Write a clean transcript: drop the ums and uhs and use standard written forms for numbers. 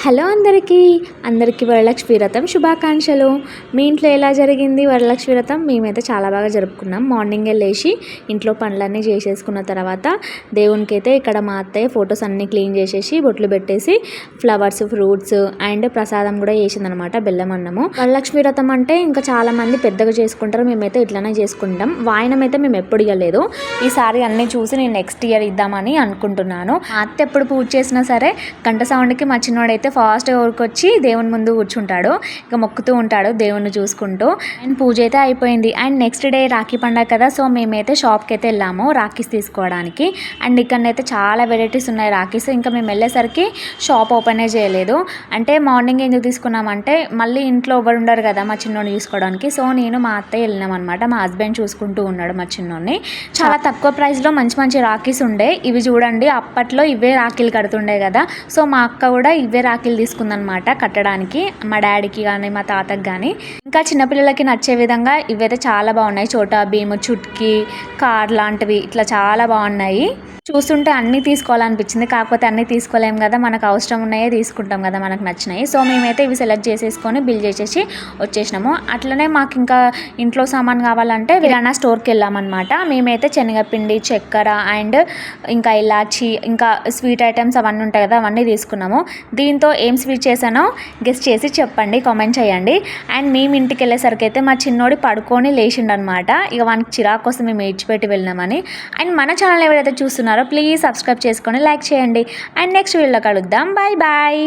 Hello అందరికీ వరలక్ష్మి వ్రతం శుభాకాంక్షలు. మీ ఇంట్లో ఎలా జరిగింది వరలక్ష్మి వ్రతం? మేమైతే చాలా బాగా జరుపుకున్నాం. మార్నింగే లేచి ఇంట్లో పనులన్నీ చేసేసుకున్న తర్వాత దేవునికి అయితే ఇక్కడ మా అత్తయ్య ఫొటోస్ అన్నీ క్లీన్ చేసేసి బొట్లు పెట్టేసి ఫ్లవర్స్, ఫ్రూట్స్ అండ్ ప్రసాదం కూడా చేసిందనమాట, బెల్లం అన్నము. వరలక్ష్మి వ్రతం అంటే ఇంకా చాలామంది పెద్దగా చేసుకుంటారు, మేమైతే ఇట్లానే చేసుకుంటాం. వాయనం అయితే మేము ఎప్పుడు ఇవ్వలేదు. ఈసారి అన్నీ చూసి నేను నెక్స్ట్ ఇయర్ ఇద్దామని అనుకుంటున్నాను. మా అత్త ఎప్పుడు పూజ చేసినా సరే గంట సౌండ్కి మా చిన్నోడైతే ఫాస్ట్గా ఊరికొచ్చి దేవుని ముందు కూర్చుంటాడు, ఇక మొక్కుతూ ఉంటాడు దేవుణ్ణి చూసుకుంటూ. అండ్ పూజ అయితే అయిపోయింది. అండ్ నెక్స్ట్ డే రాఖీ పండగ కదా, సో మేమైతే షాప్కి అయితే వెళ్ళాము రాఖీస్ తీసుకోవడానికి. అండ్ ఇక్కడనైతే చాలా వెరైటీస్ ఉన్నాయి రాఖీస్. ఇంకా మేము వెళ్ళేసరికి షాప్ ఓపెనే చేయలేదు. అంటే మార్నింగ్ ఎందుకు తీసుకున్నామంటే మళ్ళీ ఇంట్లో ఎవరు ఉండరు కదా మా చిన్నోడిని చూసుకోవడానికి, సో నేను మా అత్తయ్య వెళ్ళినాం అనమాట. మా హస్బెండ్ చూసుకుంటూ ఉన్నాడు మా చిన్నోడిని. చాలా తక్కువ ప్రైస్లో మంచి మంచి రాఖీస్ ఉండే. ఇవి చూడండి, అప్పట్లో ఇవే రాఖీలు కడుతుండే కదా, సో మా అక్క కూడా ఇవే రాఖీలు తీసుకుందనమాట కట్టడానికి, మా డాడీకి కానీ మా తాతకి కానీ. ఇంకా చిన్నపిల్లలకి నచ్చే విధంగా ఇవైతే చాలా బాగున్నాయి. చోటా భీము, చుట్కీ, కార్ లాంటివి ఇట్లా చాలా బాగున్నాయి. చూస్తుంటే అన్నీ తీసుకోవాలనిపించింది, కాకపోతే అన్నీ తీసుకోలేం కదా, మనకు అవసరం ఉన్నాయే తీసుకుంటాం కదా, మనకు నచ్చినాయి. సో మేమైతే ఇవి సెలెక్ట్ చేసేసుకొని బిల్ చేసేసి వచ్చేసినాము. అట్లనే మాకు ఇంకా ఇంట్లో సామాన్ కావాలంటే కిరాణా స్టోర్కి వెళ్ళామన్నమాట. మేమైతే శనగపిండి, చక్కెర అండ్ ఇంకా ఇలాచి, ఇంకా స్వీట్ ఐటమ్స్ అవన్నీ ఉంటాయి కదా, అవన్నీ తీసుకున్నాము. దీంతో ఏం స్వీట్ చేశానో గెస్ట్ చేసి చెప్పండి, కామెంట్ చేయండి. అండ్ మేము ఇంటికి వెళ్ళేసరికి అయితే మా చిన్నోడి పడుకొని లేచిండనమాట. ఇక వానికి చిరాకు కోసం మేము ఏడ్చిపెట్టి వెళ్ళినామని. అండ్ మన ఛానల్ ఎవరైతే చూస్తున్నారో ప్లీజ్ సబ్స్క్రైబ్ చేసుకొని లైక్ చేయండి. అండ్ నెక్స్ట్ వీడియోలో కలుద్దాం. Bye bye.